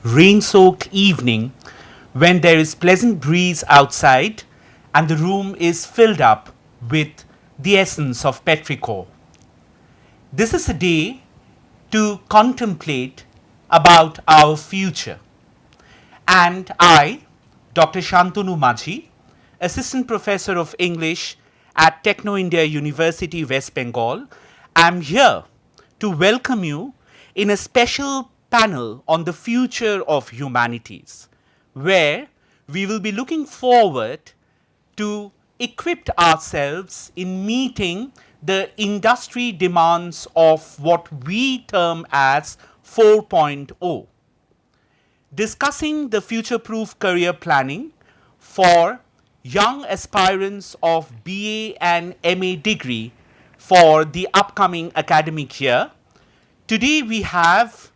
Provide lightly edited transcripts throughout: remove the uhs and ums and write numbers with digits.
rain-soaked evening when there is pleasant breeze outside and the room is filled up with the essence of petrichor. This is a day to contemplate about our future. And I, Dr. Shantanu Majhi, Assistant Professor of English at Techno India University, West Bengal, am here to welcome you in a special panel on the future of humanities, where we will be looking forward to equip ourselves in meeting the industry demands of what we term as 4.0. Discussing the future-proof career planning for young aspirants of BA and MA degree for the upcoming academic year. Today we have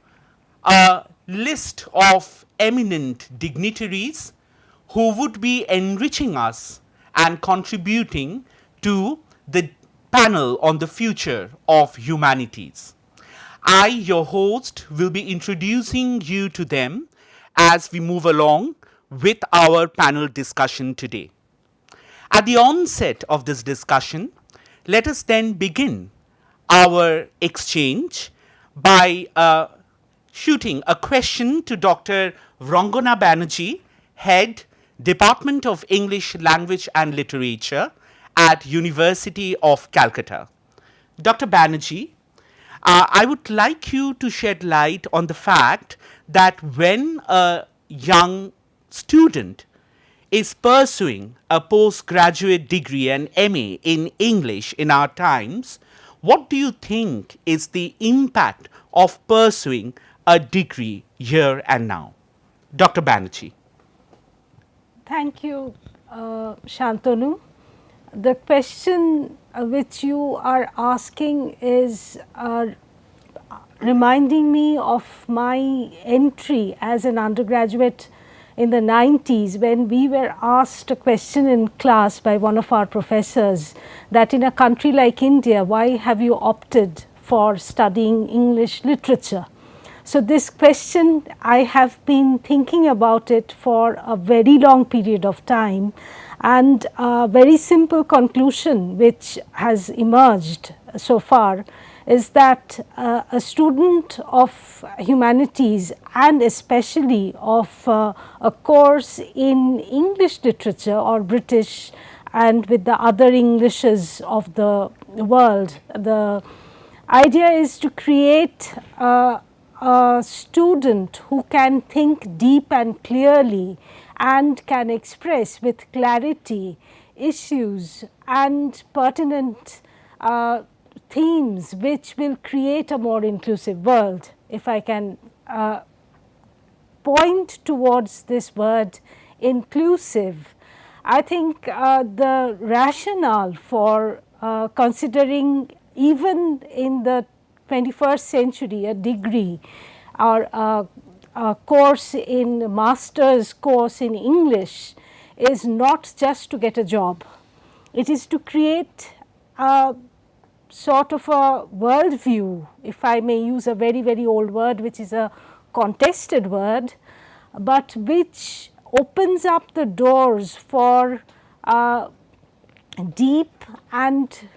a list of eminent dignitaries who would be enriching us and contributing to the panel on the future of humanities. I, your host, will be introducing you to them as we move along with our panel discussion today. At the onset of this discussion, let us then begin our exchange by shooting a question to Dr. Rangana Banerjee, Head, Department of English Language and Literature at University of Calcutta. Dr. Banerjee, I would like you to shed light on the fact that when a young student is pursuing a postgraduate degree, an MA in English in our times, what do you think is the impact of pursuing a degree here and now? Dr. Banerjee. Thank you, Shantanu. The question which you are asking is reminding me of my entry as an undergraduate in the 90s, when we were asked a question in class by one of our professors that in a country like India, why have you opted for studying English literature? So this question, I have been thinking about it for a very long period of time, and a very simple conclusion which has emerged so far is that a student of humanities, and especially of a course in English literature or British and with the other Englishes of the world, the idea is to create a student who can think deep and clearly and can express with clarity issues and pertinent themes which will create a more inclusive world. If I can point towards this word inclusive, I think the rationale for considering even in the 21st century a degree or a course in master's course in English is not just to get a job. It is to create a sort of a worldview, if I may use a very, very old word, which is a contested word, but which opens up the doors for deep and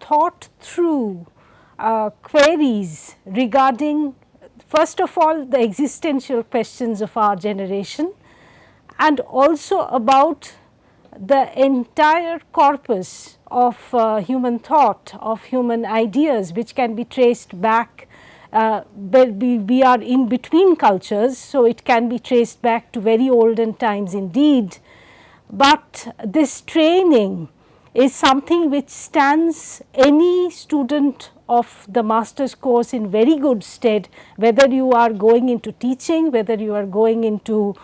thought through queries regarding, first of all, the existential questions of our generation, and also about the entire corpus of human thought, of human ideas, which can be traced back. We are in between cultures, so it can be traced back to very olden times indeed. But this training is something which stands any student of the master's course in very good stead, whether you are going into teaching, whether you are going into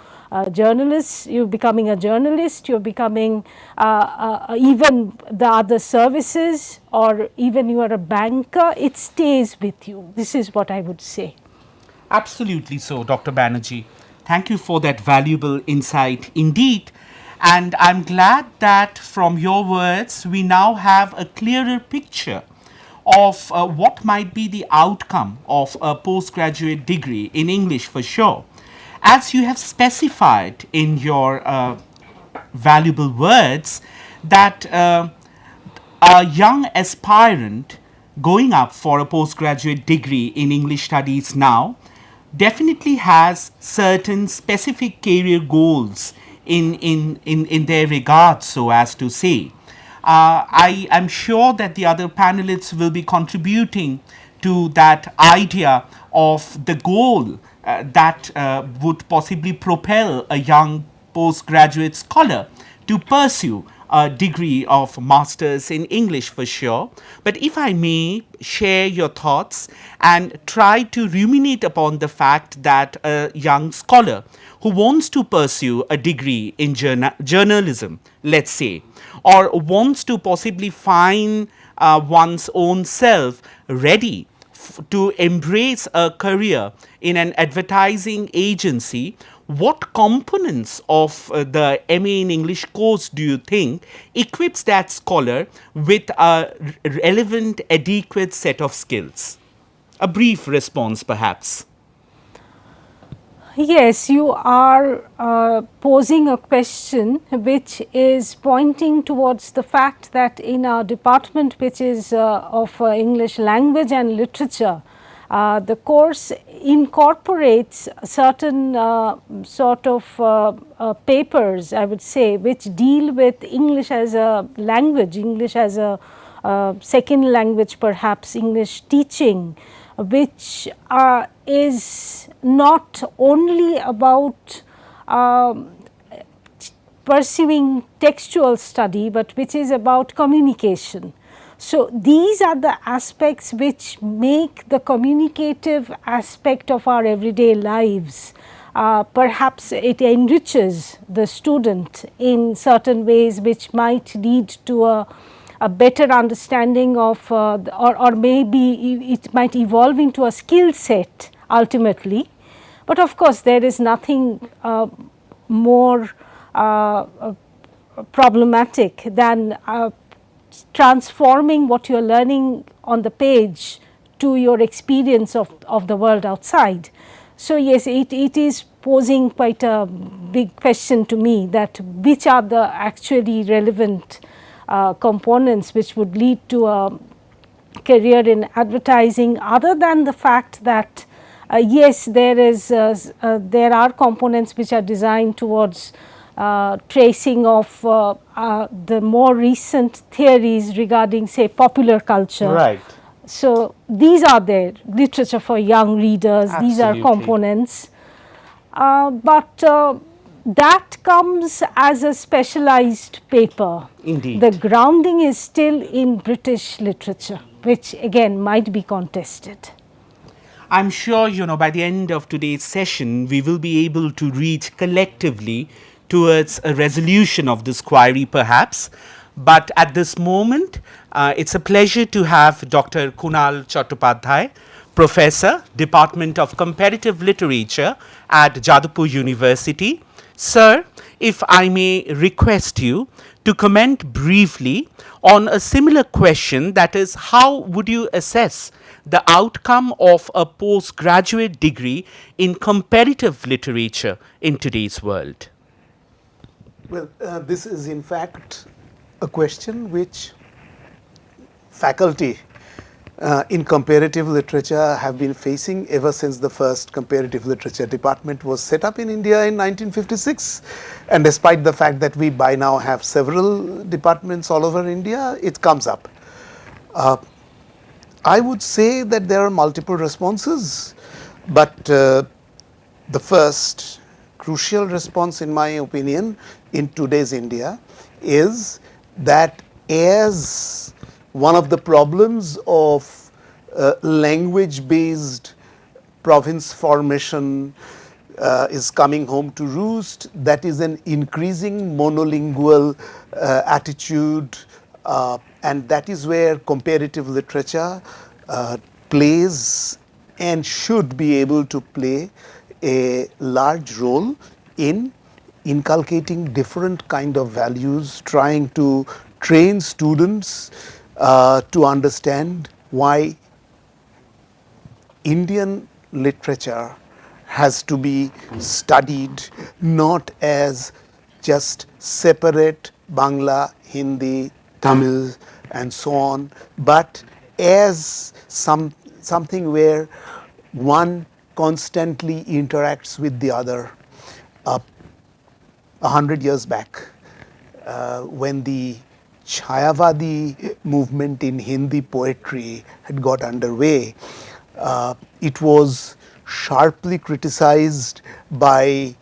journalists, you are becoming a journalist, you are becoming even the other services, or even you are a banker, it stays with you. This is what I would say. Absolutely so, Dr. Banerjee. Thank you for that valuable insight indeed. And I'm glad that from your words, we now have a clearer picture of what might be the outcome of a postgraduate degree in English for sure. As you have specified in your valuable words, that a young aspirant going up for a postgraduate degree in English studies now definitely has certain specific career goals in their regard, so as to say. I am sure that the other panelists will be contributing to that idea of the goal that would possibly propel a young postgraduate scholar to pursue a degree of masters in English for sure. But if I may share your thoughts and try to ruminate upon the fact that a young scholar who wants to pursue a degree in journalism, let's say, or wants to possibly find one's own self ready to embrace a career in an advertising agency, what components of the MA in English course do you think equips that scholar with a relevant, adequate set of skills? A brief response, perhaps. Yes, you are posing a question which is pointing towards the fact that in our department, which is of English language and literature, the course incorporates certain sort of papers, I would say, which deal with English as a language, English as a second language, perhaps English teaching, which is not only about pursuing textual study, but which is about communication. So, these are the aspects which make the communicative aspect of our everyday lives. Perhaps it enriches the student in certain ways which might lead to a better understanding of or maybe it might evolve into a skill set ultimately. But of course, there is nothing more problematic than transforming what you are learning on the page to your experience of the world outside. So, yes, it is posing quite a big question to me, that which are the actually relevant components which would lead to a career in advertising, other than the fact that yes, there are components which are designed towards tracing of the more recent theories regarding, say, popular culture. Right. So, these are there, literature for young readers, Absolutely. these are components, but that comes as a specialized paper. Indeed. The grounding is still in British literature, which again might be contested. I'm sure, by the end of today's session, we will be able to reach collectively towards a resolution of this query, perhaps. But at this moment, it's a pleasure to have Dr. Kunal Chattopadhyay, Professor, Department of Comparative Literature at Jadavpur University. Sir, if I may request you to comment briefly on a similar question, that is, how would you assess the outcome of a postgraduate degree in comparative literature in today's world? Well, this is in fact a question which faculty in comparative literature have been facing ever since the first comparative literature department was set up in India in 1956. And despite the fact that we by now have several departments all over India, it comes up. I would say that there are multiple responses, but the first crucial response, in my opinion, in today's India is that as one of the problems of language based province formation is coming home to roost, that is an increasing monolingual attitude, and that is where comparative literature plays and should be able to play a large role in inculcating different kind of values, trying to train students to understand why Indian literature has to be studied not as just separate Bangla, Hindi, Tamil and so on, but as something where one constantly interacts with the other. 100 years back, when the Chayavadi movement in Hindi poetry had got underway, it was sharply criticized by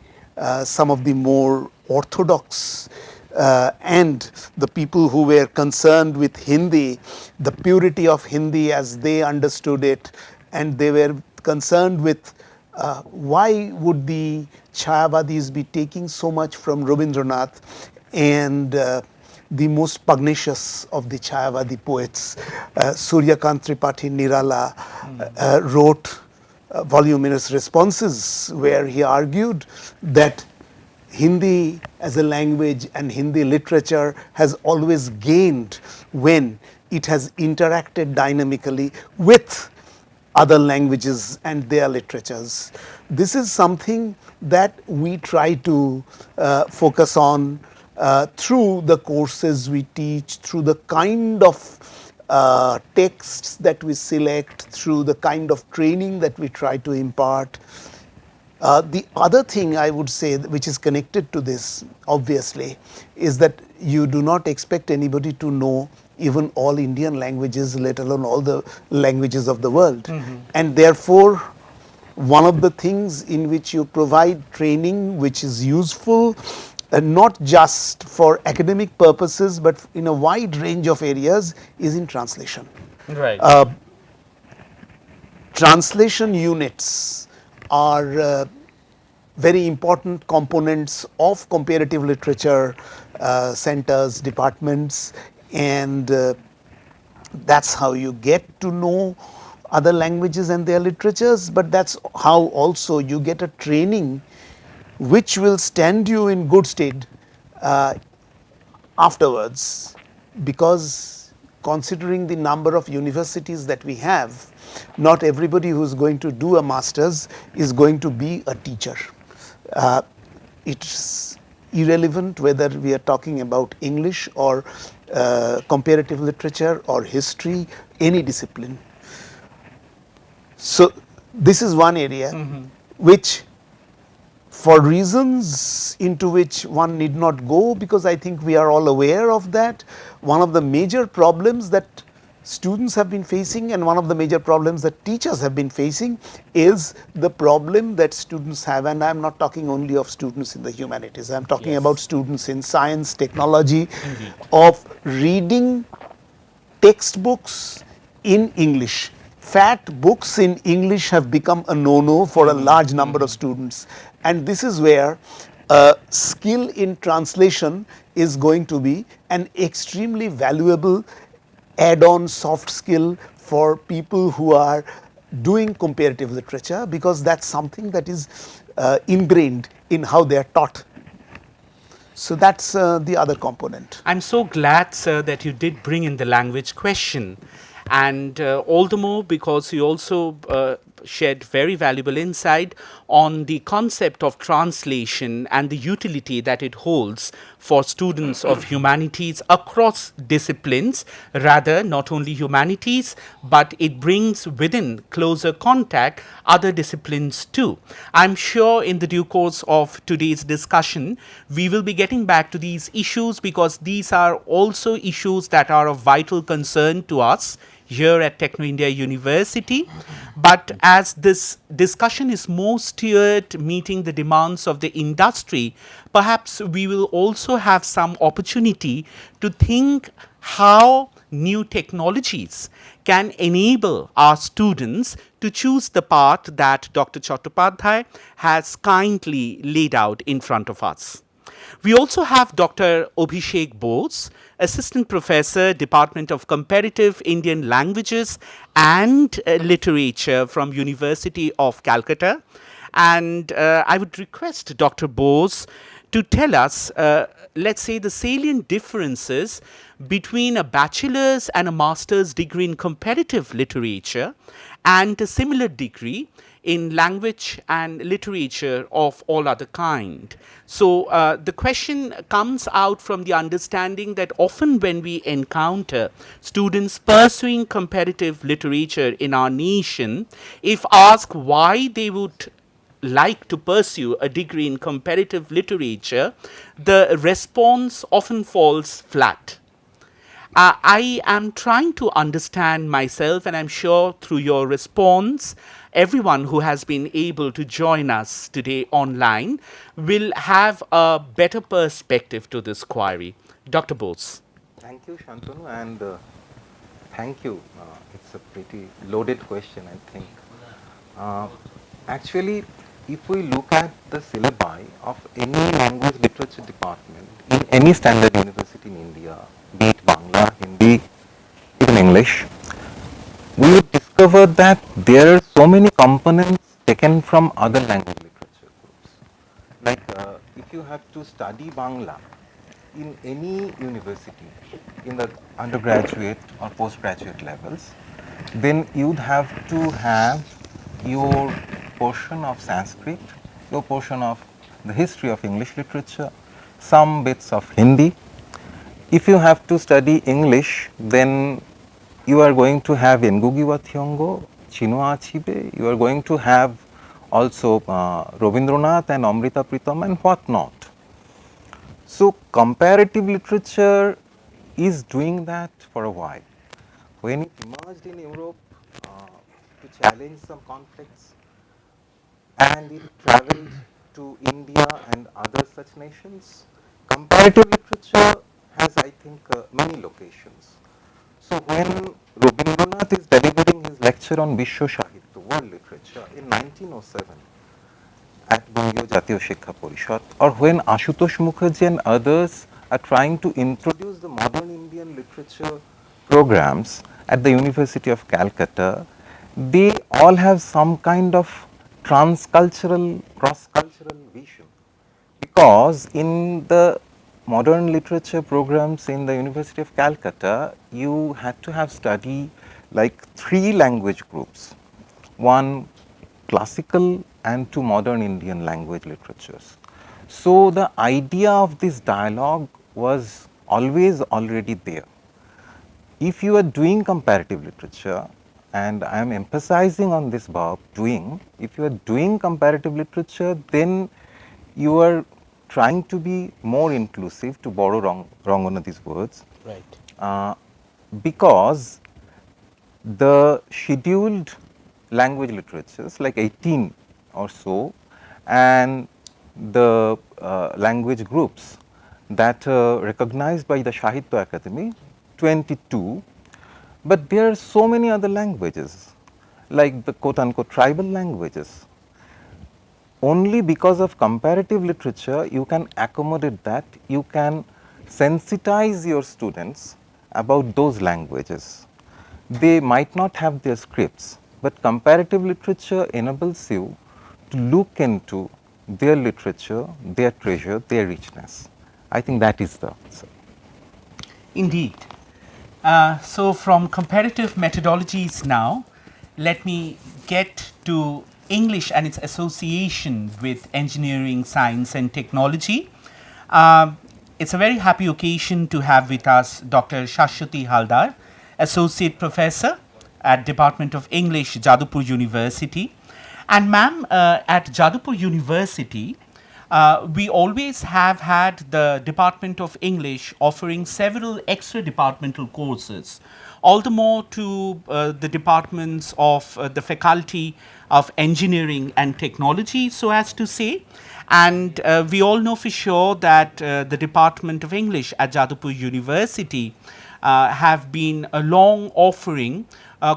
some of the more orthodox and the people who were concerned with Hindi, the purity of Hindi as they understood it, and they were concerned with why would the Chayavadis be taking so much from Rabindranath, and the most pugnacious of the Chayavadi poets, Suryakant Tripathi Nirala, wrote voluminous responses where he argued that Hindi as a language and Hindi literature has always gained when it has interacted dynamically with other languages and their literatures. This is something that we try to focus on through the courses we teach, through the kind of texts that we select, through the kind of training that we try to impart. The other thing I would say, which is connected to this, obviously, is that you do not expect anybody to know even all Indian languages, let alone all the languages of the world. And therefore, one of the things in which you provide training which is useful, not just for academic purposes, but in a wide range of areas, is in translation. Right. Translation units are very important components of comparative literature centers, departments, and that's how you get to know other languages and their literatures, but that's how also you get a training which will stand you in good stead afterwards, because considering the number of universities that we have, not everybody who is going to do a master's is going to be a teacher. It's irrelevant whether we are talking about English or comparative literature or history, any discipline. So this is one area which, for reasons into which one need not go, because I think we are all aware of that, one of the major problems that students have been facing and one of the major problems that teachers have been facing is the problem that students have, and I am not talking only of students in the humanities, I am talking about students in science, technology, of reading textbooks in English. Fat books in English have become a no-no for a large number of students, and this is where skill in translation is going to be an extremely valuable add-on soft skill for people who are doing comparative literature, because that's something that is ingrained in how they are taught. So that's the other component. I'm so glad, sir, that you did bring in the language question, and all the more because you also shed very valuable insight on the concept of translation and the utility that it holds for students of humanities across disciplines, rather not only humanities, but it brings within closer contact other disciplines too. I'm sure in the due course of today's discussion, we will be getting back to these issues, because these are also issues that are of vital concern to us here at Techno India University. But as this discussion is more steered meeting the demands of the industry, perhaps we will also have some opportunity to think how new technologies can enable our students to choose the path that Dr. Chattopadhyay has kindly laid out in front of us. We also have Dr. Abhishek Bose, Assistant Professor, Department of Comparative Indian Languages and Literature from University of Calcutta. And I would request Dr. Bose to tell us, let's say, the salient differences between a bachelor's and a master's degree in comparative literature and a similar degree in language and literature of all other kind. So the question comes out from the understanding that often when we encounter students pursuing comparative literature in our nation, if asked why they would like to pursue a degree in comparative literature, the response often falls flat. I am trying to understand myself, and I'm sure through your response, everyone who has been able to join us today online will have a better perspective to this query. Dr. Bose. Thank you, Shantanu, and thank you. It's a pretty loaded question, I think. Uh, Actually, if we look at the syllabi of any language literature department in any standard university in India, be it Bangla, Hindi, even English, we would discover that there are so many components taken from other language literature groups. Like if you have to study Bangla in any university in the undergraduate or postgraduate levels, then you'd have to have your portion of Sanskrit, your portion of the history of English literature, some bits of Hindi. If you have to study English, then you are going to have Ngugi wa Thiong'o, Chinua Achebe, you are going to have also Rabindranath and Amrita Pritam and what not. So, comparative literature is doing that for a while. When it emerged in Europe to challenge some conflicts, and it traveled to India and other such nations, comparative literature has, I think, many locations. So, when Rabindranath is delivering his lecture on Vishwa Sahitya, world literature, in 1907, at Bangio Jatiyo Shiksha Parishad, or when Ashutosh Mukherjee and others are trying to introduce the modern Indian literature programs at the University of Calcutta, they all have some kind of transcultural, cross-cultural vision. Because in the modern literature programs in the University of Calcutta, you had to have study like 3 language groups. One classical and 2 modern Indian language literatures. So, the idea of this dialogue was always already there. If you are doing comparative literature, and I am emphasizing on this verb doing, if you are doing comparative literature, then you are trying to be more inclusive, to borrow Ranganathi's words. Right. Because the scheduled language literatures like 18 or so, and the language groups that are recognized by the Sahitya Academy, 22, but there are so many other languages like the quote unquote tribal languages. Only because of comparative literature you can accommodate that, you can sensitize your students about those languages. They might not have their scripts, but comparative literature enables you to look into their literature, their treasure, their richness. I think that is the answer. Indeed. So, from comparative methodologies now, let me get to English and its association with engineering, science, and technology. It's a very happy occasion to have with us Dr. Shashwati Haldar, Associate Professor at Department of English, Jadavpur University. And ma'am, at Jadavpur University, we always have had the Department of English offering several extra departmental courses, all the more to the departments of the Faculty of Engineering and Technology, so as to say. And we all know for sure that the Department of English at Jadavpur University have been long offering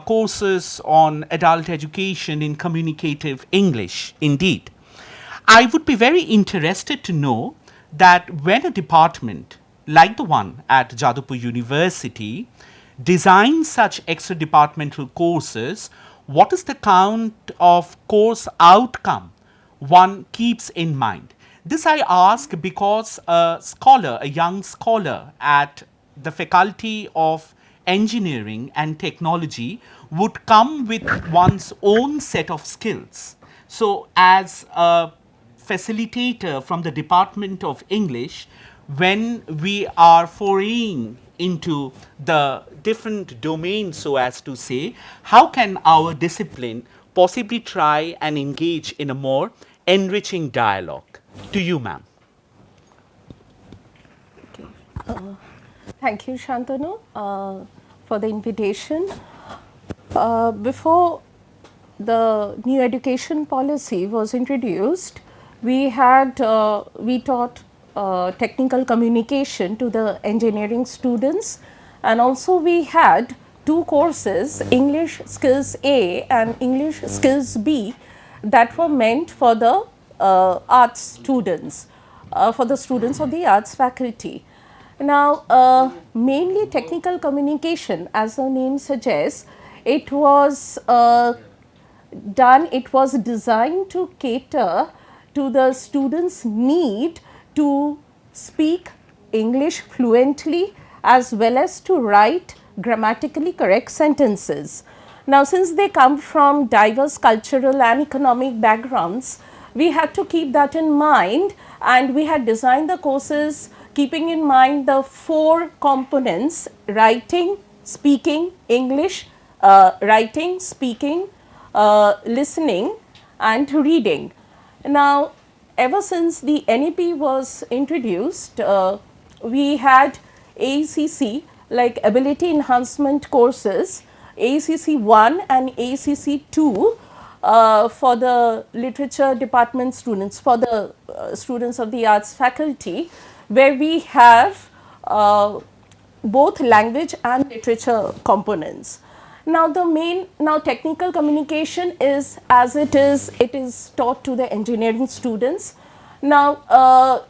courses on adult education in communicative English, indeed. I would be very interested to know that when a department like the one at Jadavpur University designs such extra departmental courses, what is the count of course outcome one keeps in mind? This I ask because a scholar, a young scholar at the Faculty of Engineering and Technology would come with one's own set of skills. So, as a facilitator from the Department of English, when we are foraying into the different domains, so as to say, how can our discipline possibly try and engage in a more enriching dialogue? To you, ma'am. Thank you, Shantanu, for the invitation. Before the new education policy was introduced, we taught technical communication to the engineering students, and also we had two courses, English Skills A and English Skills B, that were meant for the arts students, for the students of the arts faculty. Now, mainly technical communication, as the name suggests, it was it was designed to cater to the students' need to speak English fluently as well as to write grammatically correct sentences. Now, since they come from diverse cultural and economic backgrounds, we had to keep that in mind, and we had designed the courses keeping in mind the four components: writing, speaking English, writing, speaking, listening and reading. Now, ever since the NEP was introduced, we had ACC, like ability enhancement courses, ACC 1 and ACC 2 for the literature department students, for the students of the arts faculty, where we have both language and literature components. Now, now technical communication is as it is taught to the engineering students. Now,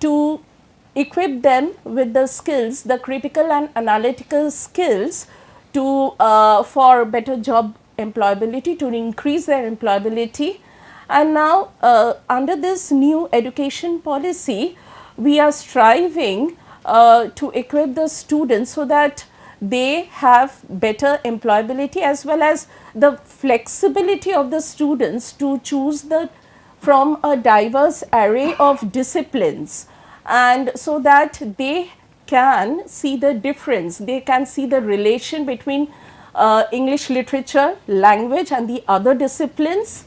to equip them with the skills, the critical and analytical skills to for better job employability, to increase their employability. And now, under this new education policy, we are striving to equip the students so that they have better employability, as well as the flexibility of the students to choose from a diverse array of disciplines, and so that they can see the difference, they can see the relation between English literature, language and the other disciplines,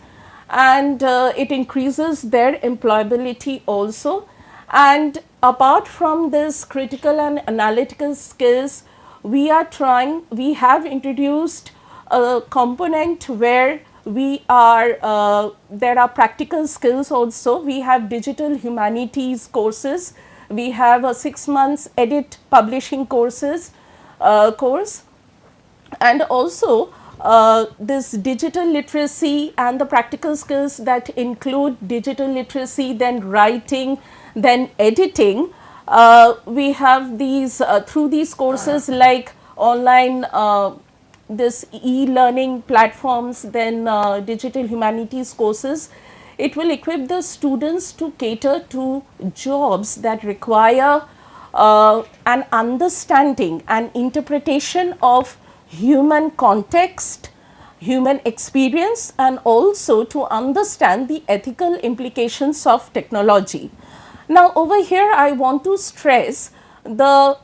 and it increases their employability also. And apart from this critical and analytical skills, we have introduced a component where there are practical skills also. We have digital humanities courses, we have a 6 months edit publishing course, and also this digital literacy and the practical skills that include digital literacy, then writing, then editing. We have these through these courses like online this e-learning platforms, then digital humanities courses. It will equip the students to cater to jobs that require an understanding and interpretation of human context, human experience, and also to understand the ethical implications of technology. Now, over here I want to stress the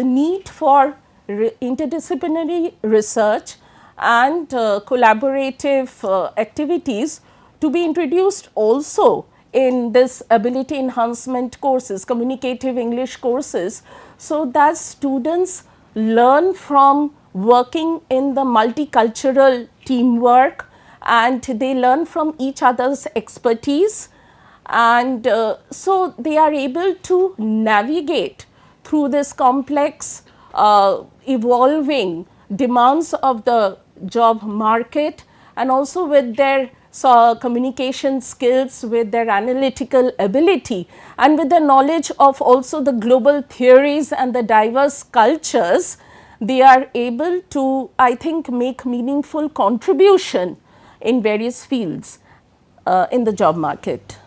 need for interdisciplinary research and collaborative activities to be introduced also in this ability enhancement courses, communicative English courses, so that students learn from working in the multicultural teamwork, and they learn from each other's expertise, and so they are able to navigate through this complex evolving demands of the job market, and also with their communication skills, with their analytical ability, and with the knowledge of also the global theories and the diverse cultures, they are able to, I think, make meaningful contribution in various fields in the job market.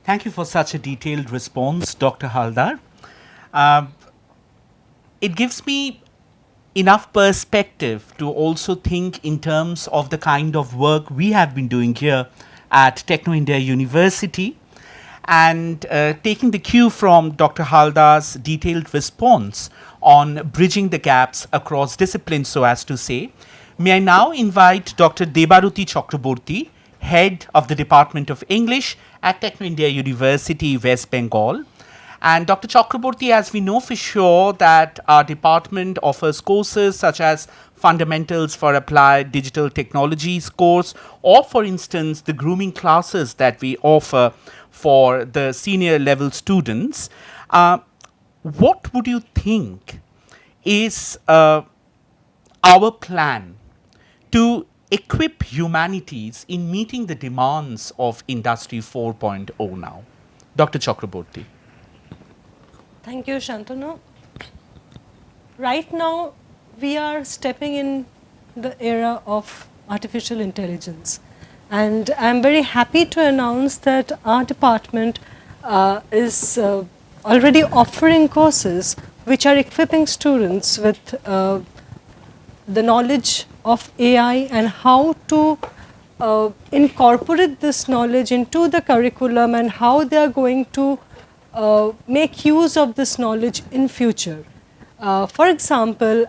Thank you for such a detailed response, Dr. Haldar. It gives me enough perspective to also think in terms of the kind of work we have been doing here at Techno India University, and taking the cue from Dr. Haldar's detailed response on bridging the gaps across disciplines, so as to say, may I now invite Dr. Debaruti Chakraborty, Head of the Department of English at Techno India University, West Bengal. And Dr. Chakraborty, as we know for sure that our department offers courses such as Fundamentals for Applied Digital Technologies course, or for instance the grooming classes that we offer for the senior level students. What would you think is our plan to equip humanities in meeting the demands of Industry 4.0 now? Dr. Chakraborty. Thank you, Shantanu. Right now, we are stepping in the era of artificial intelligence. And I'm very happy to announce that our department is already offering courses which are equipping students with the knowledge of AI and how to incorporate this knowledge into the curriculum and how they are going to make use of this knowledge in future. For example,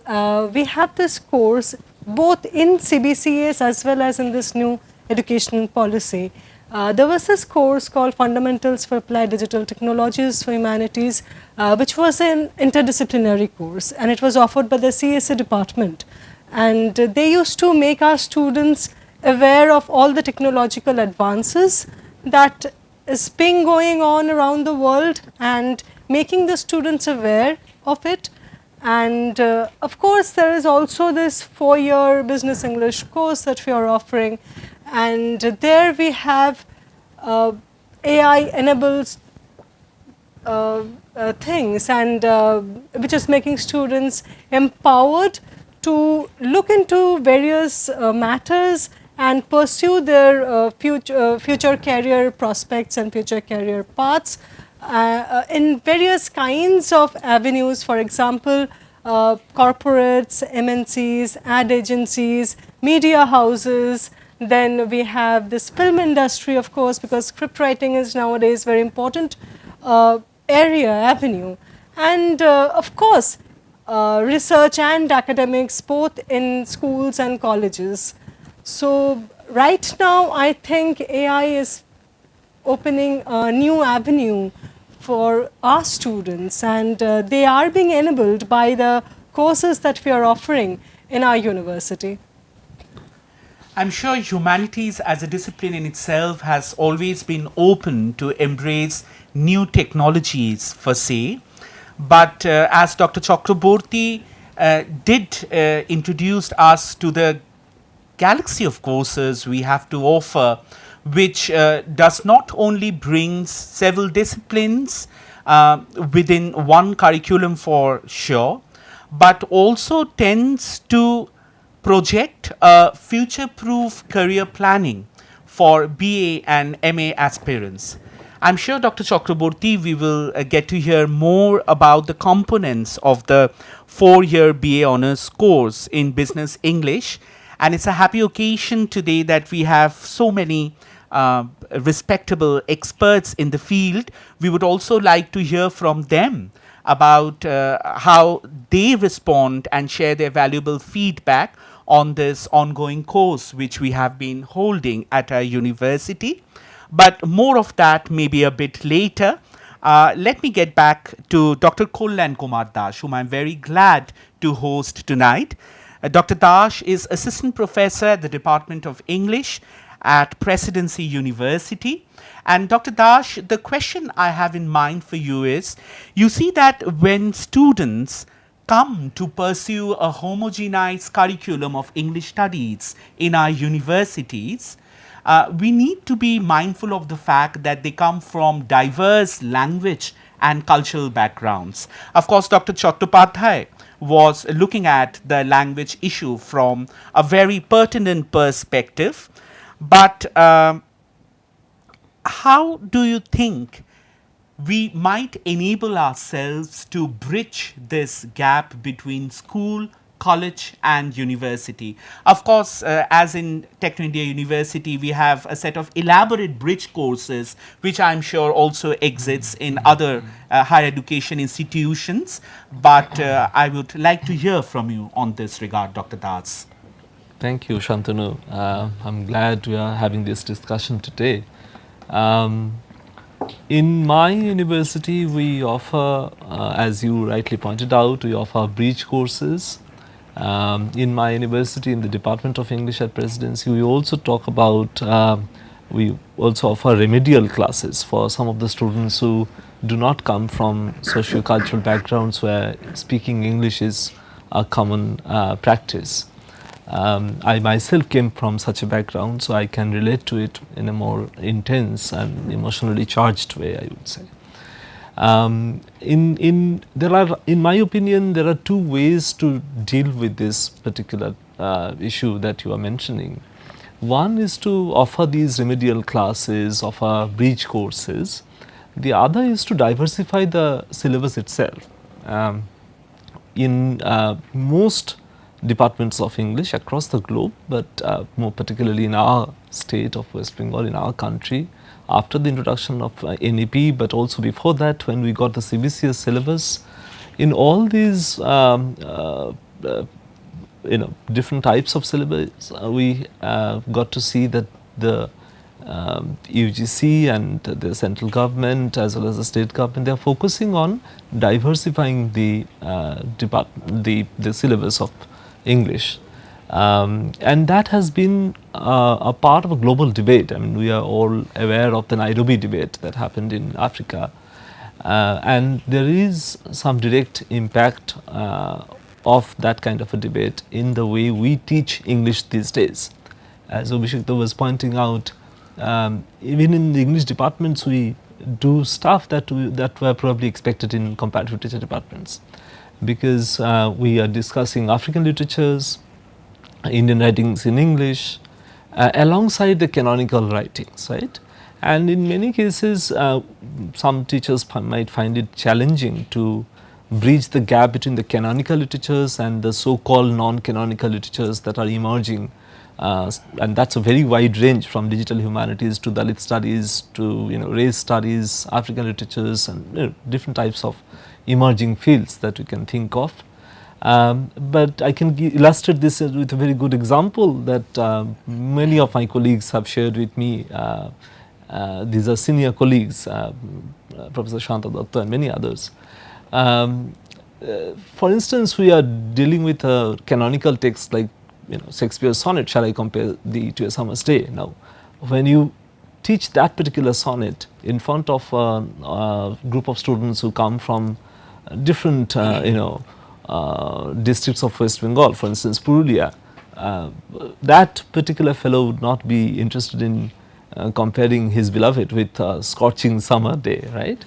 we have this course both in CBCS as well as in this new educational policy. There was this course called Fundamentals for Applied Digital Technologies for Humanities, which was an interdisciplinary course, and it was offered by the CSA department. And they used to make our students aware of all the technological advances that is being going on around the world and making the students aware of it. And of course, there is also this 4-year business English course that we are offering, and there we have AI enables things, and which is making students empowered to look into various matters and pursue their future career prospects and future career paths in various kinds of avenues. For example, corporates, MNCs, ad agencies, media houses. Then we have this film industry, of course, because script writing is nowadays very important avenue. And of course, research and academics, both in schools and colleges. So right now, I think AI is opening a new avenue for our students, and they are being enabled by the courses that we are offering in our university. I'm sure humanities as a discipline in itself has always been open to embrace new technologies per se. But as Dr. Chakraborty did introduce us to the galaxy of courses we have to offer, which does not only brings several disciplines within one curriculum for sure, but also tends to project a future-proof career planning for BA and MA aspirants. I'm sure, Dr. Chakraborty, we will get to hear more about the components of the 4-year BA Honours course in Business English. And it's a happy occasion today that we have so many respectable experts in the field. We would also like to hear from them about how they respond and share their valuable feedback on this ongoing course which we have been holding at our university. But more of that maybe a bit later. Let me get back to Dr. Kollan Kumar Das, whom I'm very glad to host tonight. Dr. Dash is Assistant Professor at the Department of English at Presidency University. And Dr. Dash, the question I have in mind for you is, you see that when students come to pursue a homogenized curriculum of English studies in our universities, we need to be mindful of the fact that they come from diverse language and cultural backgrounds. Of course, Dr. Chattopadhyay was looking at the language issue from a very pertinent perspective. But how do you think we might enable ourselves to bridge this gap between school, college and university. Of course, as in Techno India University, we have a set of elaborate bridge courses, which I'm sure also exists in other higher education institutions. But I would like to hear from you on this regard, Dr. Das. Thank you, Shantanu. I'm glad we are having this discussion today. In my university, we offer, as you rightly pointed out, we offer bridge courses. In my university, in the Department of English at Presidency, we also talk about, we also offer remedial classes for some of the students who do not come from socio-cultural backgrounds where speaking English is a common practice. I myself came from such a background, so I can relate to it in a more intense and emotionally charged way, I would say. In my opinion, there are two ways to deal with this particular issue that you are mentioning. One is to offer these remedial classes, offer bridge courses. The other is to diversify the syllabus itself. In most departments of English across the globe, but more particularly in our state of West Bengal, in our country, after the introduction of NEP, but also before that when we got the CBCS syllabus, in all these different types of syllabus, we got to see that the UGC and the central government as well as the state government, they are focusing on diversifying the syllabus of English. And that has been a part of a global debate. I mean, we are all aware of the Nairobi debate that happened in Africa. And there is some direct impact of that kind of a debate in the way we teach English these days. As Abhishek was pointing out, even in the English departments, we do stuff that were probably expected in comparative literature departments, because we are discussing African literatures, Indian writings in English, alongside the canonical writings, right? And in many cases, some teachers might find it challenging to bridge the gap between the canonical literatures and the so-called non-canonical literatures that are emerging. And that's a very wide range, from digital humanities to Dalit studies to race studies, African literatures, and different types of emerging fields that we can think of. But I can illustrate this with a very good example that many of my colleagues have shared with me. These are senior colleagues, Professor Shanta Datta and many others. For instance, we are dealing with a canonical text like Shakespeare's sonnet, Shall I Compare Thee to a Summer's Day. Now, when you teach that particular sonnet in front of a group of students who come from different districts of West Bengal, for instance Purulia, that particular fellow would not be interested in comparing his beloved with a scorching summer day, right?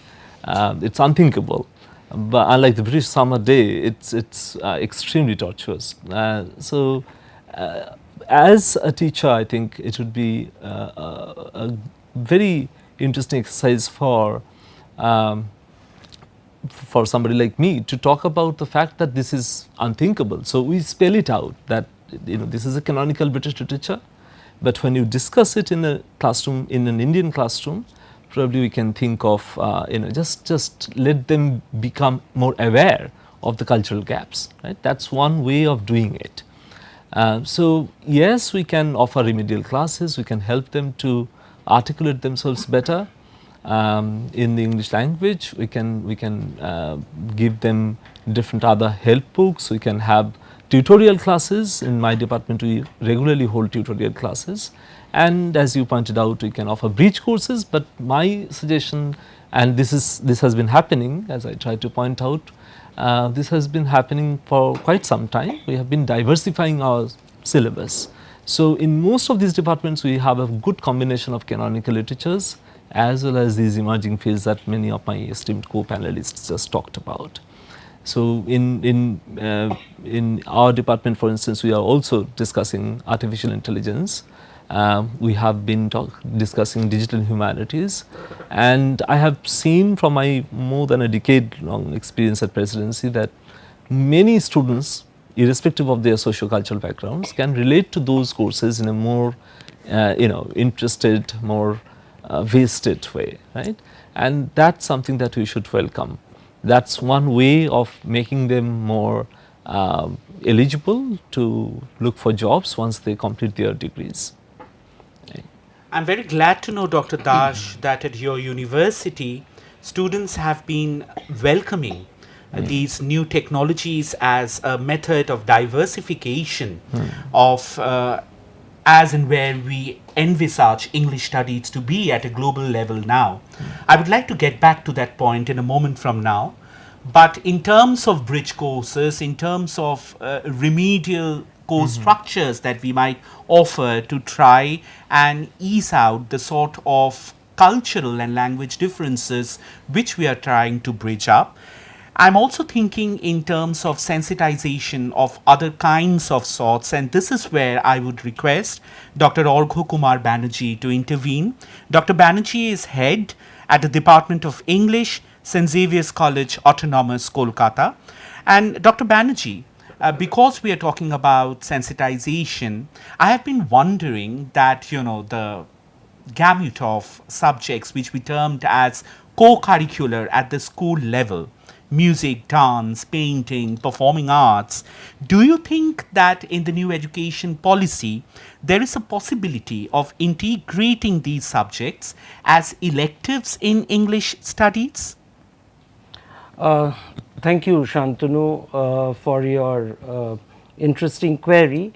It's unthinkable. But unlike the British summer day, it's extremely tortuous. As a teacher, I think it would be a very interesting exercise for somebody like me to talk about the fact that this is unthinkable. So we spell it out that this is a canonical British literature, but when you discuss it in a classroom, in an Indian classroom, probably we can think of just let them become more aware of the cultural gaps, right? That's one way of doing it. So yes, we can offer remedial classes, we can help them to articulate themselves better in the English language. We can give them different other help books. We can have tutorial classes. In my department, we regularly hold tutorial classes, and as you pointed out, we can offer bridge courses. But my suggestion, and this has been happening, as I tried to point out, this has been happening for quite some time. We have been diversifying our syllabus. So in most of these departments, we have a good combination of canonical literatures as well as these emerging fields that many of my esteemed co-panelists just talked about. So in our department, for instance, we are also discussing artificial intelligence. We have been discussing digital humanities, and I have seen from my more than a decade long experience at Presidency that many students irrespective of their socio-cultural backgrounds, can relate to those courses in a more interested, more vested way, right? And that's something that we should welcome. That's one way of making them more eligible to look for jobs once they complete their degrees. I'm very glad to know, Dr. Dash, that at your university, students have been welcoming these new technologies as a method of diversification of as and where we envisage English studies to be at a global level now. I would like to get back to that point in a moment from now. But in terms of bridge courses, in terms of remedial course structures that we might offer to try and ease out the sort of cultural and language differences which we are trying to bridge up, I'm also thinking in terms of sensitization of other kinds of sorts, and this is where I would request Dr. Orgho Kumar Banerjee to intervene. Dr. Banerjee is head at the Department of English, St. Xavier's College, Autonomous, Kolkata. And Dr. Banerjee, because we are talking about sensitization, I have been wondering that, the gamut of subjects which we termed as co-curricular at the school level, music, dance, painting, performing arts, do you think that in the new education policy there is a possibility of integrating these subjects as electives in English studies? Thank you, Shantanu, for your interesting query.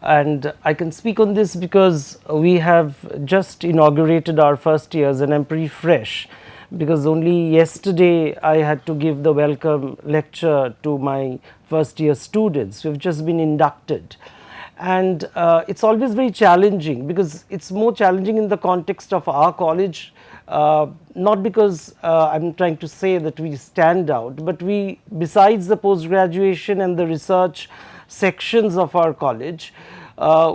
And I can speak on this because we have just inaugurated our first years and I'm pretty fresh, because only yesterday I had to give the welcome lecture to my first year students who have just been inducted. And it's always very challenging, because it's more challenging in the context of our college, not because I'm trying to say that we stand out, but we, besides the post graduation and the research sections of our college,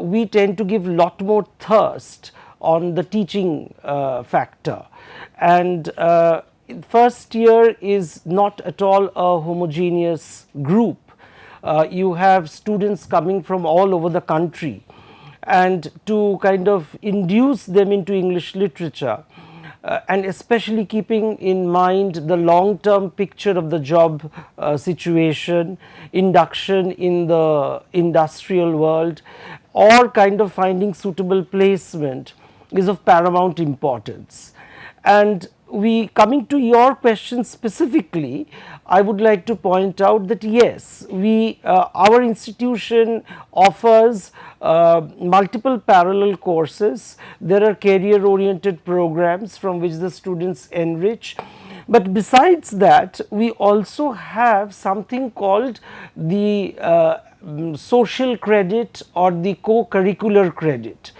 we tend to give lot more thirst on the teaching factor. And first year is not at all a homogeneous group. You have students coming from all over the country, and to kind of induce them into English literature, and especially keeping in mind the long term picture of the job situation, induction in the industrial world, or kind of finding suitable placement is of paramount importance. And we, coming to your question specifically, I would like to point out that yes, we our institution offers multiple parallel courses. There are career oriented programs from which the students enrich. But besides that, we also have something called the social credit or the co-curricular credit,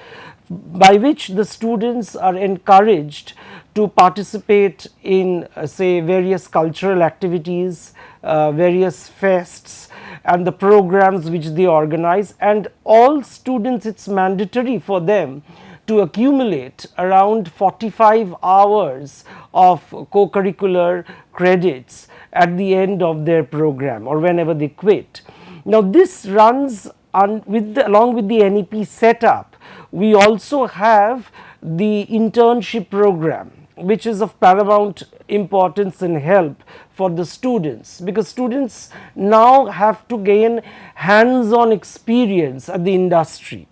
by which the students are encouraged to participate in say various cultural activities, various fests and the programs which they organize, and all students, it's mandatory for them to accumulate around 45 hours of co-curricular credits at the end of their program or whenever they quit. Now this runs along with the NEP setup. We also have the internship program, which is of paramount importance and help for the students, because students now have to gain hands-on experience at the industry.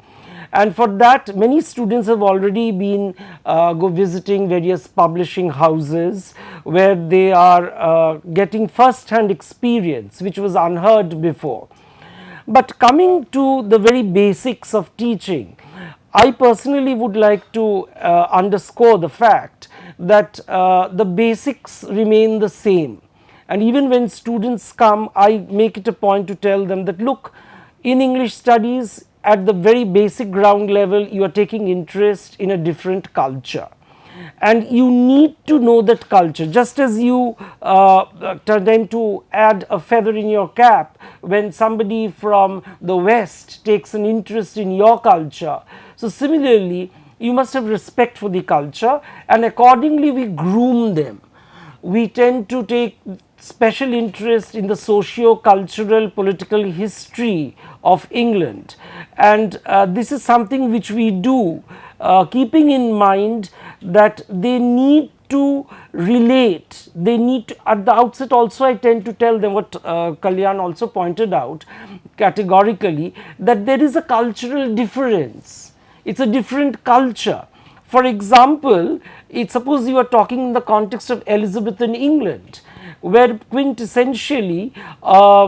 And for that, many students have already been visiting various publishing houses where they are getting first-hand experience, which was unheard before. But coming to the very basics of teaching, I personally would like to underscore the fact that the basics remain the same. And even when students come, I make it a point to tell them that, look, in English studies, at the very basic ground level, you are taking interest in a different culture. And you need to know that culture, just as you tend to add a feather in your cap when somebody from the West takes an interest in your culture. So similarly, you must have respect for the culture, and accordingly we groom them. we tend to take special interest in the socio-cultural political history of England, and this is something which we do keeping in mind that they need to relate, they need to, at the outset also I tend to tell them what Kalyan also pointed out categorically, that there is a cultural difference, it is a different culture. For example, suppose you are talking in the context of Elizabethan England, where quintessentially a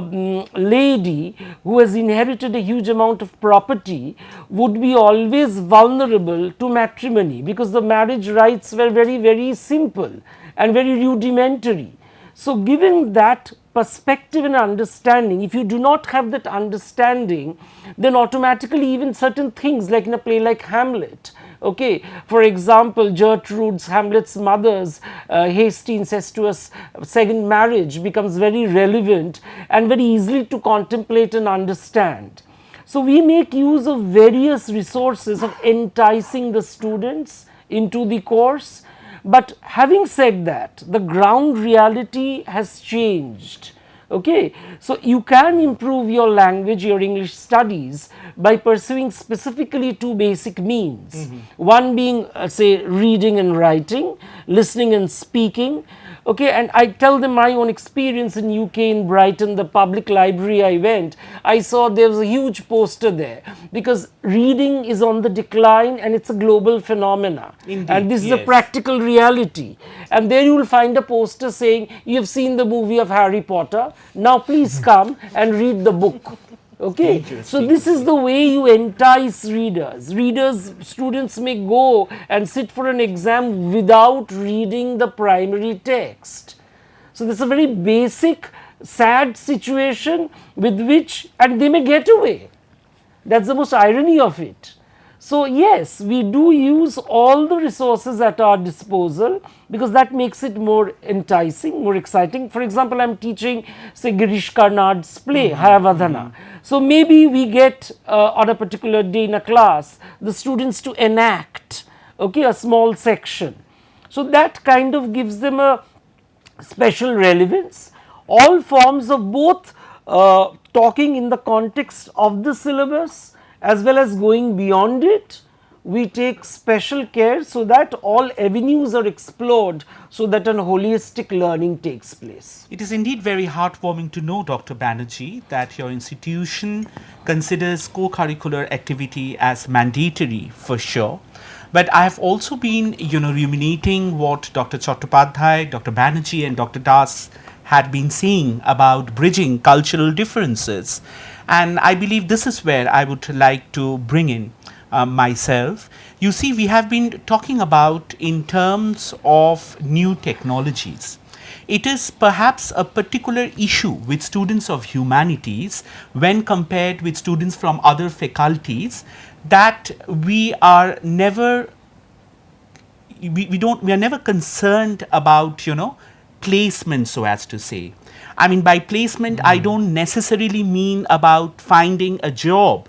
lady who has inherited a huge amount of property would be always vulnerable to matrimony, because the marriage rites were very simple and very rudimentary. So, given that perspective and understanding, if you do not have that understanding, then automatically even certain things like in a play like Hamlet, okay, for example, Gertrude's, Hamlet's mother's hasty incestuous second marriage becomes very relevant and very easily to contemplate and understand. So, we make use of various resources of enticing the students into the course, but having said that, the ground reality has changed. Okay. So, you can improve your language, your English studies by pursuing specifically two basic means. One being say reading and writing, listening and speaking. Okay, and I tell them my own experience in UK, in Brighton, the public library I went, I saw there was a huge poster there, because reading is on the decline and it's a global phenomena. Indeed, and this is a yes. practical reality. And there you will find a poster saying, you have seen the movie of Harry Potter, now please come and read the book. Okay. So, this is the way you entice readers. Students may go and sit for an exam without reading the primary text. So, this is a very basic sad situation with which, and they may get away. That is the most irony of it. So, yes, we do use all the resources at our disposal, because that makes it more enticing, more exciting. For example, I am teaching say Girish Karnad's play Hayavadana. So, maybe we get on a particular day in a class the students to enact, okay, a small section. So, that kind of gives them a special relevance. All forms of both talking in the context of the syllabus as well as going beyond it, we take special care so that all avenues are explored, so that an holistic learning takes place. It is indeed very heartwarming to know, Dr. Banerjee, that your institution considers co-curricular activity as mandatory for sure. But I have also been, ruminating what Dr. Chattopadhyay, Dr. Banerjee and Dr. Das had been saying about bridging cultural differences. And I believe this is where I would like to bring in myself. You see, we have been talking about in terms of new technologies. It is perhaps a particular issue with students of humanities when compared with students from other faculties, that we are never we are never concerned about placement, so as to say. I mean, by placement I don't necessarily mean about finding a job,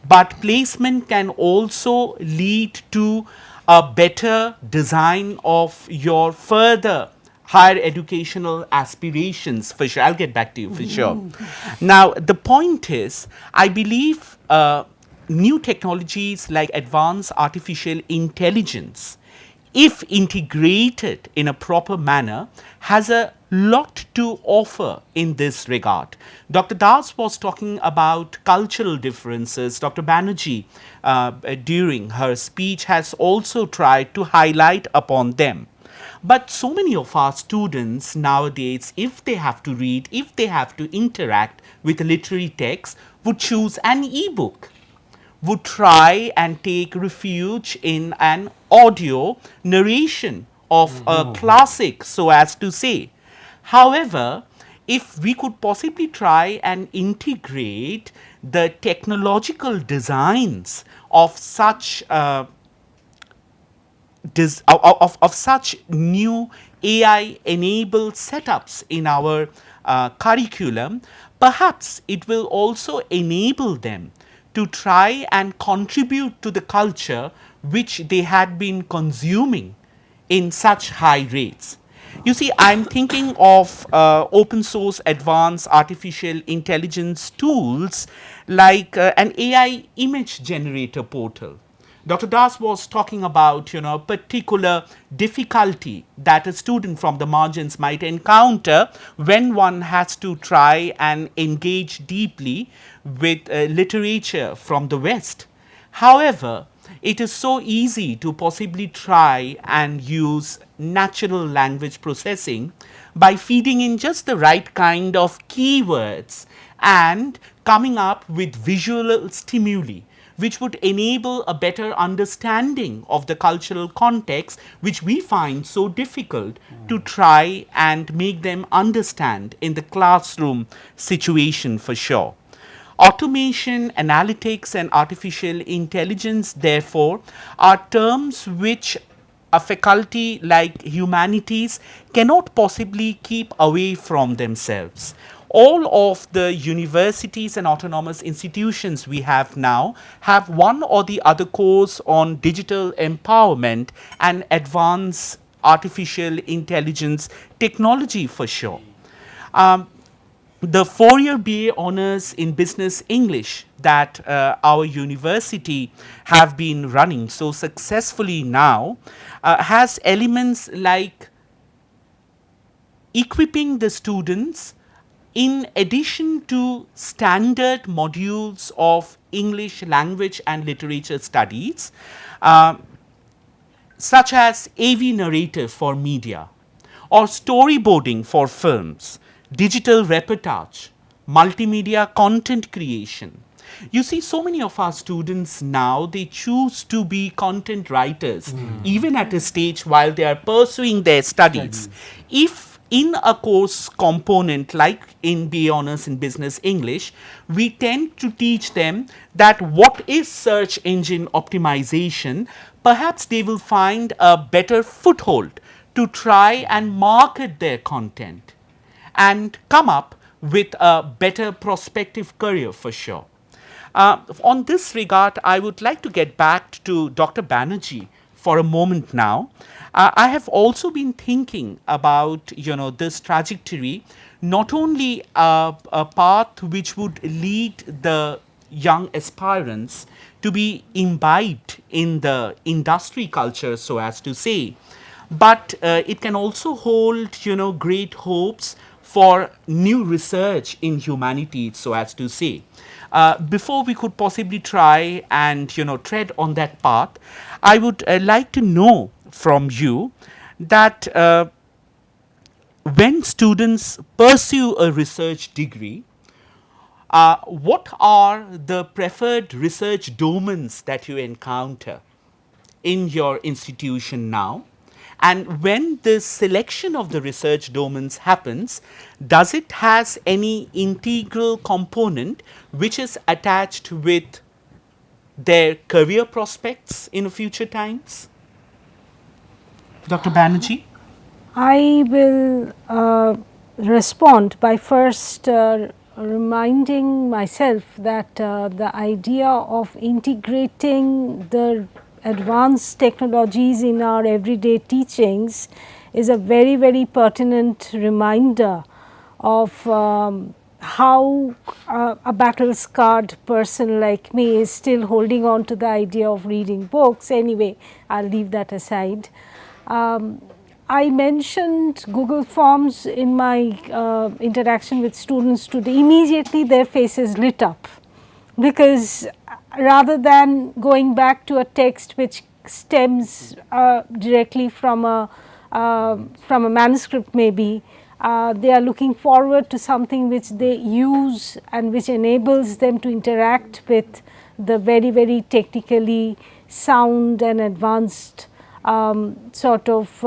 but placement can also lead to a better design of your further higher educational aspirations, for sure. I'll get back to you for sure. Now, the point is, I believe new technologies like advanced artificial intelligence, if integrated in a proper manner, has a lot to offer in this regard. Dr. Das was talking about cultural differences. Dr. Banerjee, during her speech, has also tried to highlight upon them. But so many of our students nowadays, if they have to read, if they have to interact with a literary text, would choose an e-book, would try and take refuge in an audio narration of a classic, so as to say. However, if we could possibly try and integrate the technological designs of such such new AI-enabled setups in our curriculum, perhaps it will also enable them to try and contribute to the culture which they had been consuming in such high rates. You see, I'm thinking of open source advanced artificial intelligence tools like an AI image generator portal. Dr. Das was talking about, a particular difficulty that a student from the margins might encounter when one has to try and engage deeply with literature from the West. However, it is so easy to possibly try and use natural language processing by feeding in just the right kind of keywords and coming up with visual stimuli which would enable a better understanding of the cultural context which we find so difficult to try and make them understand in the classroom situation for sure. Automation, analytics, and artificial intelligence, therefore, are terms which a faculty like humanities cannot possibly keep away from themselves. All of the universities and autonomous institutions we have now have one or the other course on digital empowerment and advanced artificial intelligence technology for sure. The 4-year BA honors in business English that our university have been running so successfully now has elements like equipping the students in addition to standard modules of English language and literature studies, such as AV narrative for media or storyboarding for films, digital reportage, multimedia content creation. You see, so many of our students now, they choose to be content writers, even at a stage while they are pursuing their studies. If in a course component like in BA Honours in Business English, we tend to teach them that what is search engine optimization, perhaps they will find a better foothold to try and market their content and come up with a better prospective career for sure. On this regard, I would like to get back to Dr. Banerjee for a moment now. I have also been thinking about, this trajectory, not only a path which would lead the young aspirants to be imbibed in the industry culture, so as to say, but it can also hold, great hopes for new research in humanities, so as to say. Before we could possibly try and tread on that path, I would like to know from you that when students pursue a research degree, what are the preferred research domains that you encounter in your institution now? And when the selection of the research domains happens, does it has any integral component which is attached with their career prospects in future times? Dr. Banerjee? I will respond by first reminding myself that the idea of integrating the advanced technologies in our everyday teachings is a very, very pertinent reminder of how a battle scarred person like me is still holding on to the idea of reading books. Anyway, I will leave that aside. I mentioned Google Forms in my interaction with students today. Immediately their faces lit up, because rather than going back to a text which stems directly from a manuscript maybe, they are looking forward to something which they use and which enables them to interact with the very, very technically sound and advanced sort of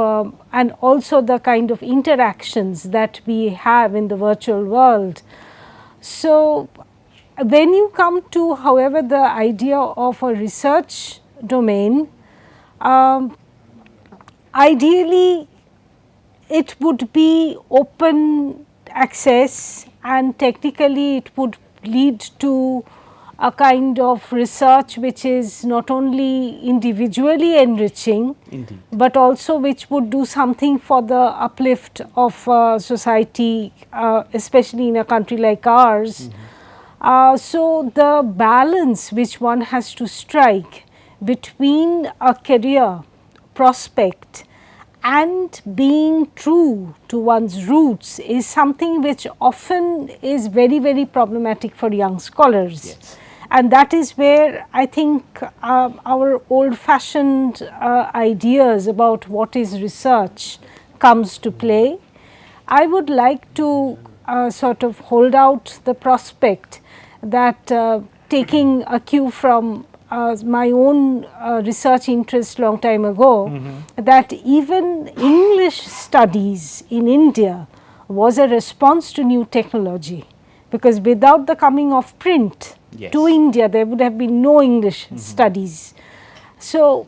and also the kind of interactions that we have in the virtual world. So, when you come to, however, the idea of a research domain, ideally it would be open access, and technically it would lead to a kind of research which is not only individually enriching, Indeed. but also which would do something for the uplift of society, especially in a country like ours. So, the balance which one has to strike between a career prospect and being true to one's roots is something which often is very, very problematic for young scholars. Yes. And that is where I think our old fashioned ideas about what is research comes to play. I would like to sort of hold out the prospect that taking a cue from my own research interest long time ago, that even English studies in India was a response to new technology, because without the coming of print Yes. to India, there would have been no English studies. So,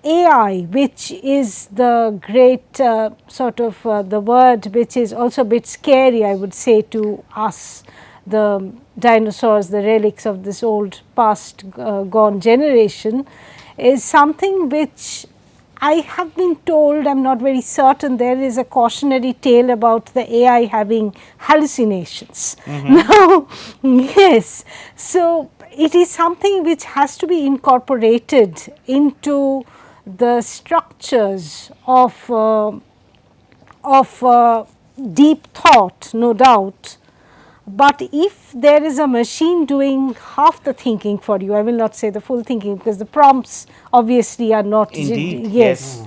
AI, which is the great sort of the word which is also a bit scary, I would say, to us, the dinosaurs, the relics of this old past gone generation, is something which I have been told, I am not very certain, there is a cautionary tale about the AI having hallucinations. Now, yes, so it is something which has to be incorporated into the structures of deep thought, no doubt. But if there is a machine doing half the thinking for you, I will not say the full thinking, because the prompts obviously are not. Indeed, Yes.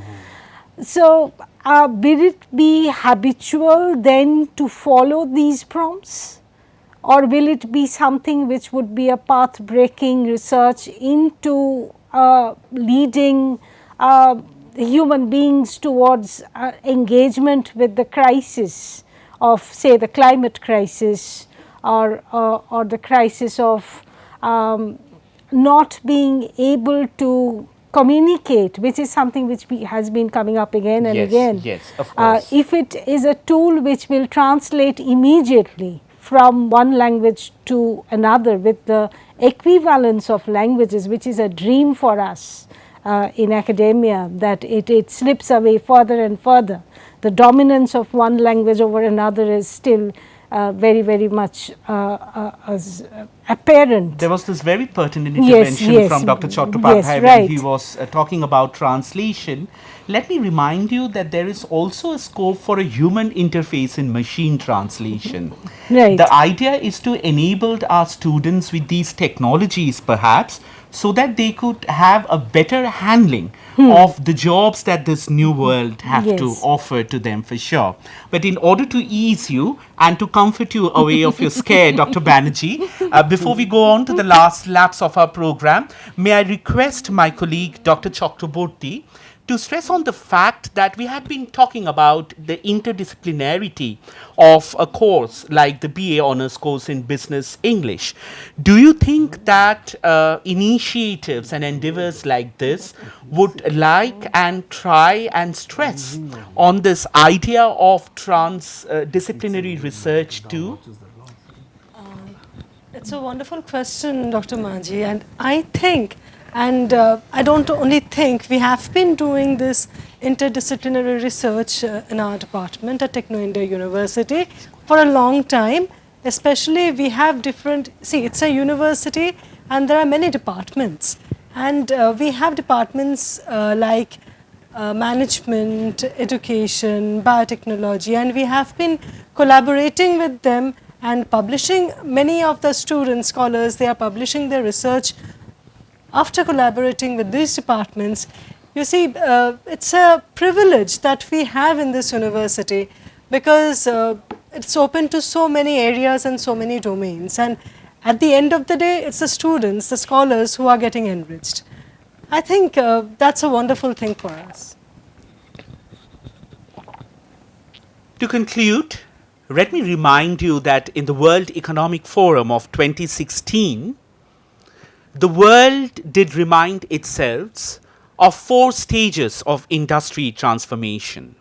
So, will it be habitual then to follow these prompts, or will it be something which would be a path breaking research into leading human beings towards engagement with the crisis of, say, the climate crisis, or the crisis of not being able to communicate, which is something which has been coming up again and Yes, again. yes, of course. If it is a tool which will translate immediately from one language to another with the equivalence of languages, which is a dream for us in academia, that it slips away further and further. The dominance of one language over another is still very, very much apparent. There was this very pertinent Yes, intervention yes, from Dr. yes, Chattopadhyay when right. he was talking about translation. Let me remind you that there is also a scope for a human interface in machine translation. Right. The idea is to enable our students with these technologies, perhaps, so that they could have a better handling of the jobs that this new world have to Yes. offer to them, for sure. But in order to ease you and to comfort you away of your scare, Dr. Banerjee, before we go on to the last laps of our program, may I request my colleague Dr. Chakraborty to stress on the fact that we have been talking about the interdisciplinarity of a course like the BA Honours course in Business English. Do you think that initiatives and endeavours like this would like and try and stress on this idea of transdisciplinary research too? It's a wonderful question, Dr. Manji, and I think, and I don't only think, we have been doing this interdisciplinary research in our department at Techno India University for a long time. Especially, we have different, see, it's a university and there are many departments, and we have departments like management, education, biotechnology, and we have been collaborating with them and publishing. Many of the students, scholars, they are publishing their research after collaborating with these departments. You see, it's a privilege that we have in this university, because it's open to so many areas and so many domains, and at the end of the day, it's the students, the scholars who are getting enriched. I think that's a wonderful thing for us. To conclude, let me remind you that in the World Economic Forum of 2016, the world did remind itself of 4 stages of industry transformation.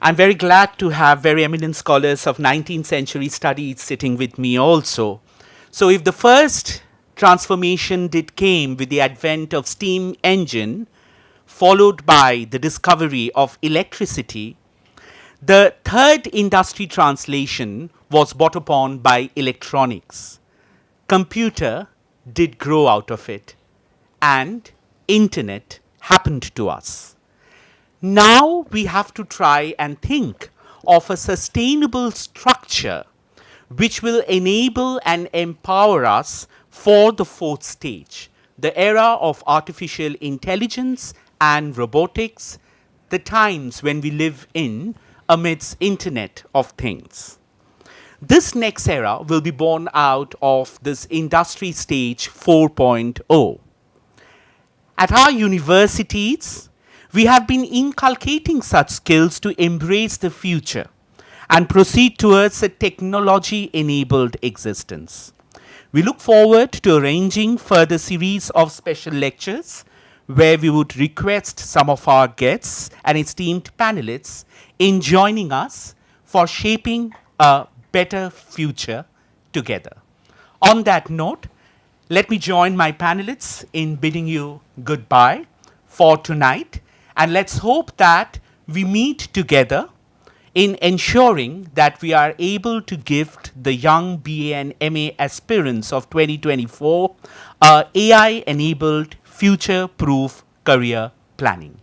I'm very glad to have very eminent scholars of 19th century studies sitting with me also. So if the first transformation did came with the advent of steam engine, followed by the discovery of electricity, the third industry translation was brought upon by electronics. Computer did grow out of it, and internet happened to us. Now we have to try and think of a sustainable structure which will enable and empower us for the fourth stage, the era of artificial intelligence and robotics, the times when we live in amidst Internet of Things. This next era will be born out of this industry stage 4.0. At our universities, we have been inculcating such skills to embrace the future and proceed towards a technology-enabled existence. We look forward to arranging further series of special lectures where we would request some of our guests and esteemed panelists in joining us for shaping a better future together. On that note, let me join my panelists in bidding you goodbye for tonight, and let's hope that we meet together in ensuring that we are able to gift the young BA and MA aspirants of 2024 AI-enabled future-proof career planning.